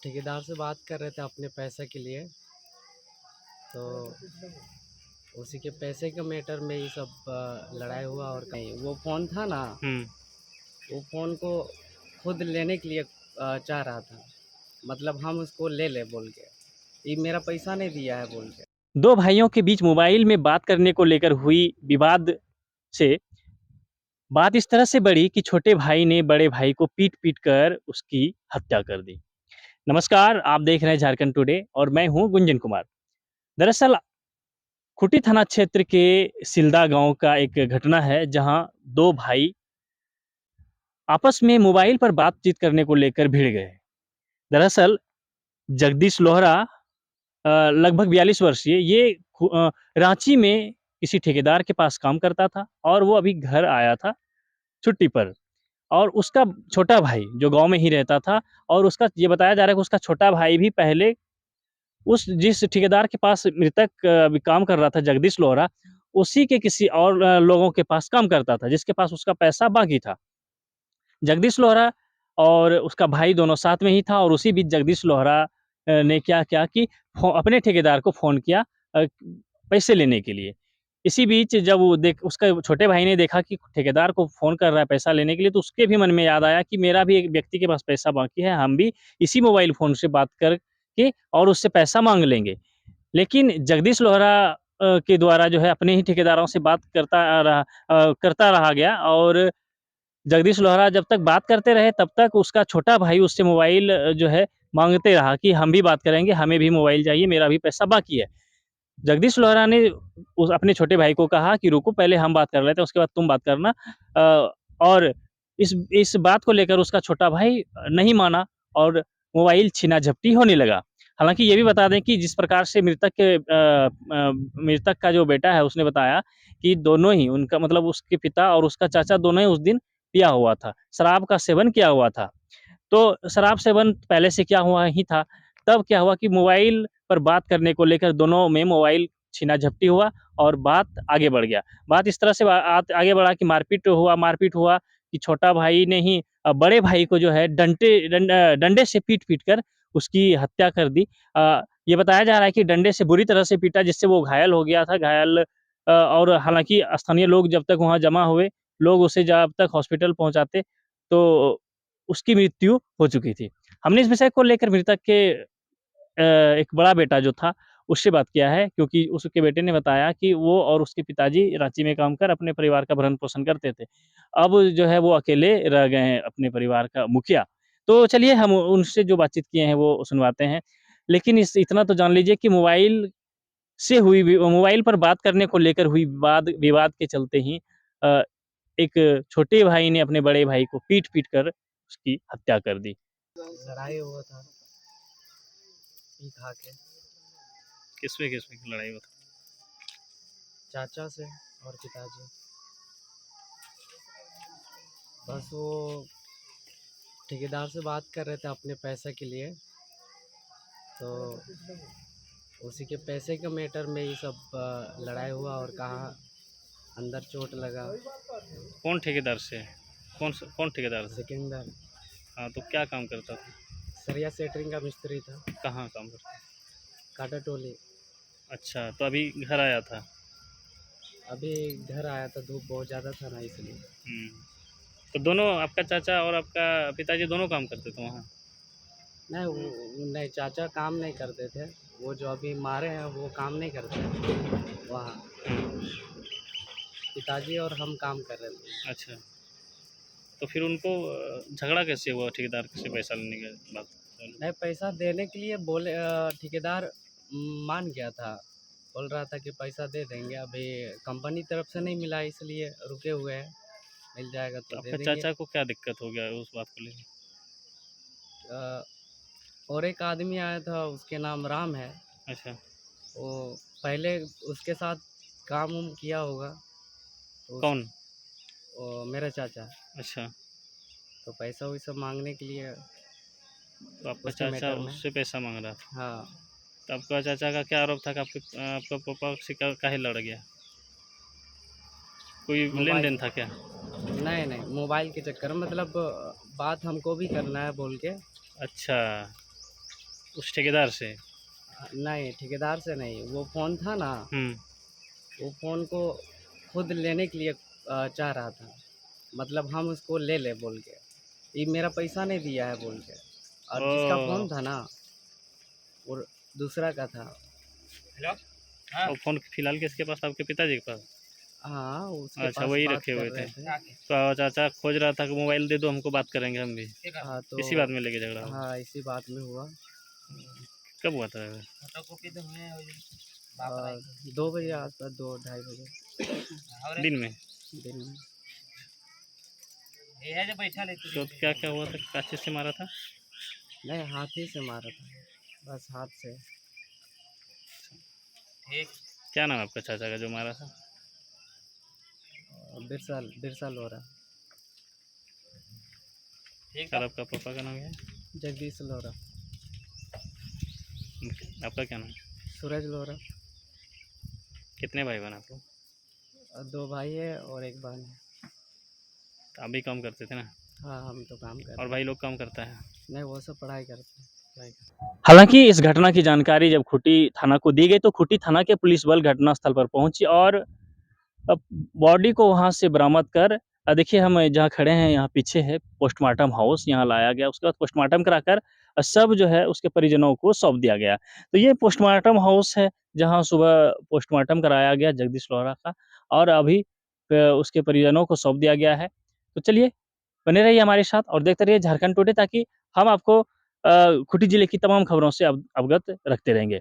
ठेकेदार से बात कर रहे थे अपने पैसे के लिए, तो उसी के पैसे के मैटर में ही सब लड़ाई हुआ। और कहीं वो फ़ोन था ना, वो फ़ोन को खुद लेने के लिए चाह रहा था, मतलब हम उसको ले ले बोल के, ये मेरा पैसा नहीं दिया है बोल के। दो भाइयों के बीच मोबाइल में बात करने को लेकर हुई विवाद से बात इस तरह से बढ़ी कि छोटे भाई ने बड़े भाई को पीट-पीट कर उसकी हत्या कर दी। नमस्कार, आप देख रहे हैं झारखंड टुडे और मैं हूँ गुंजन कुमार। दरअसल खूंटी थाना क्षेत्र के सिलदा गाँव का एक घटना है जहाँ 2 भाई आपस में मोबाइल पर बातचीत करने को लेकर भिड़ गए। दरअसल जगदीश लोहरा लगभग 42 वर्षीय ये रांची में किसी ठेकेदार के पास काम करता था और वो अभी घर आया था छुट्टी पर। और उसका छोटा भाई जो गाँव में ही रहता था और उसका ये बताया जा रहा है कि उसका छोटा भाई भी पहले उस जिस ठेकेदार के पास मृतक अभी काम कर रहा था जगदीश लोहरा, उसी के किसी और लोगों के पास काम करता था, जिसके पास उसका पैसा बाकी था। जगदीश लोहरा और उसका भाई दोनों साथ में ही था और उसी बीच जगदीश लोहरा ने क्या किया कि अपने ठेकेदार को फ़ोन किया पैसे लेने के लिए। इसी बीच जब वो उसका छोटे भाई ने देखा कि ठेकेदार को फ़ोन कर रहा है पैसा लेने के लिए, तो उसके भी मन में याद आया कि मेरा भी एक व्यक्ति के पास पैसा बाकी है, हम भी इसी मोबाइल फ़ोन से बात करके और उससे पैसा माँग लेंगे। लेकिन जगदीश लोहरा के द्वारा जो है अपने ही ठेकेदारों से बात करता रहा गया और जगदीश लोहरा जब तक बात करते रहे तब तक उसका छोटा भाई उससे मोबाइल जो है माँगते रहा कि हम भी बात करेंगे, हमें भी मोबाइल चाहिए, मेरा भी पैसा बाकी है। जगदीश लोहरा ने उस अपने छोटे भाई को कहा कि रुको पहले हम बात कर लेते हैं, उसके बाद तुम बात करना। और इस बात को लेकर उसका छोटा भाई नहीं माना और मोबाइल छीना-झपटी होने लगा। हालाँकि ये भी बता दें कि जिस प्रकार से मृतक का जो बेटा है उसने बताया कि दोनों ही उनका मतलब उसके पिता और उसका चाचा दोनों ही उस दिन पिया हुआ था, शराब का सेवन किया हुआ था। तो शराब सेवन पहले से किया हुआ ही था, तब क्या हुआ कि मोबाइल पर बात करने को लेकर दोनों में मोबाइल छीना-झपटी हुआ और बात आगे बढ़ गया। बात इस तरह से आगे बढ़ा कि मारपीट हुआ कि छोटा भाई ने ही बड़े भाई को जो है डंडे से पीट-पीट कर उसकी हत्या कर दी। ये बताया जा रहा है कि डंडे से बुरी तरह से पीटा जिससे वो घायल हो गया था। और हालाँकि स्थानीय लोग जब तक वहाँ जमा हुए, लोग उसे जब तक हॉस्पिटल पहुँचाते, तो उसकी मृत्यु हो चुकी थी। हमने इस विषय को लेकर मृतक के एक बड़ा बेटा जो था, उससे बात किया है क्योंकि उसके बेटे ने बताया कि वो और उसके पिताजी रांची में काम कर अपने परिवार का भरण-पोषण करते थे। अब जो है वो अकेले रह गए हैं अपने परिवार का मुखिया। तो चलिए हम उनसे जो बातचीत किए हैं वो सुनवाते हैं। लेकिन इस इतना तो जान लीजिए कि मोबाइल पर बात करने को लेकर हुई विवाद के चलते ही अ, एक छोटे भाई ने अपने बड़े भाई को पीट-पीट कर उसकी हत्या कर दी। लड़ाई हुआ था पी खा के, किसमें की लड़ाई हुआ था? चाचा से और पिताजी। बस वो ठेकेदार से बात कर रहे थे अपने पैसे के लिए, तो उसी के पैसे के मैटर में ही सब लड़ाई हुआ। और कहाँ अंदर चोट लगा। कौन ठेकेदार से? कौन ठेकेदार था? सिकंदर हाँ, तो क्या काम करता था? सरिया सेटरिंग का मिस्त्री था, कहाँ काम करता? काटा टोली। अच्छा, तो अभी घर आया था? अभी घर आया था, धूप बहुत ज़्यादा था ना इसलिए। हुँ। तो दोनों आपका चाचा और आपका पिताजी दोनों काम करते थे वहाँ? नहीं वो नहीं, चाचा काम नहीं करते थे। वो जो अभी मारे हैं वो काम नहीं करते हैं वहाँ। हुँ, पिताजी और हम काम कर रहे थे। अच्छा। तो फिर उनको झगड़ा कैसे हुआ ठेकेदार से पैसा लेने के बाद? नहीं, पैसा देने के लिए बोले, ठेकेदार मान गया था। बोल रहा था कि पैसा दे देंगे, अभी कंपनी तरफ से नहीं मिला इसलिए रुके हुए हैं। मिल जाएगा तो तो दे आपका देंगे। चाचा को क्या दिक्कत हो गया उस बात को लेके? अ, और एक आदमी आया था, उसके नाम राम है। अच्छा, वो पहले उसके साथ काम उम किया होगा, तो कौन? वो मेरा चाचा। अच्छा, तो पैसा वैसा मांगने के लिए तो आपका उसके चाचा मैटर में। उससे पैसा माँग रहा था। हाँ। तो आपका चाचा का क्या आरोप था कि आपका पापा से काहे लड़ गया? कोई मोबाइल, लेन-देन था क्या? नहीं नहीं, मोबाइल के चक्कर में, मतलब बात हमको भी करना है बोल के। अच्छा, उस ठेकेदार से? नहीं, ठेकेदार से नहीं, वो फ़ोन था ना, हुँ। वो फ़ोन को खुद लेने के लिए चाह रहा था। मतलब हम उसको ले लें बोल के। ये मेरा पैसा नहीं दिया है बोल के। और जिसका फ़ोन ओह! था ना, वो दूसरा का था। वो फ़ोन फ़िलहाल किसके पास था, आपके पिताजी के पास? हाँ, उसके अच्छा, पास वही बात रखे कर हुए थे। रहे थे। तो चाचा खोज रहा था कि मोबाइल दे दो हमको, बात करेंगे हम भी। हाँ, इसी बात में लेके झगड़ा हुआ? हाँ, इसी बात में हुआ। कब हुआ था? 2 बजे आस-पास, 2 ढाई बजे दिन में? दिन में। तो क्या-क्या हुआ था? क्या चीज़ से मारा था? नहीं, हाथ ही से मारा था, बस हाथ से। क्या नाम है आपका चाचा का जो मारा था? बिरसा बिरसा लोहरा, और आपका पापा का नाम क्या है? जगदीश लोहरा, आपका क्या नाम है? सूरज लोहरा। कितने भाई-बहन आप लोग? 2 भाई है और 1 बहन है। तो आप भी काम करते थे ना? हाँ, हम तो काम कर और रहे हैं। भाई लोग काम करता है? नहीं, वो सब पढ़ाई करते हैं। हालाँकि इस घटना की जानकारी जब खूंटी थाना को दी गई तो खूंटी थाना के पुलिस बल घटनास्थल पर पहुँची और अब बॉडी को वहाँ से बरामद कर देखिए हम जहाँ खड़े हैं यहाँ पीछे है पोस्टमार्टम हाउस, यहाँ लाया गया। उसके बाद पोस्टमार्टम कराकर सब जो है उसके परिजनों को सौंप दिया गया। तो ये पोस्टमार्टम हाउस है जहाँ सुबह पोस्टमार्टम कराया गया जगदीश लोहरा का और अभी उसके परिजनों को सौंप दिया गया है। तो चलिए बने रहिए हमारे साथ और देखते रहिए झारखंड टुडे ताकि हम आपको खूंटी जिले की तमाम खबरों से अवगत रखते रहेंगे।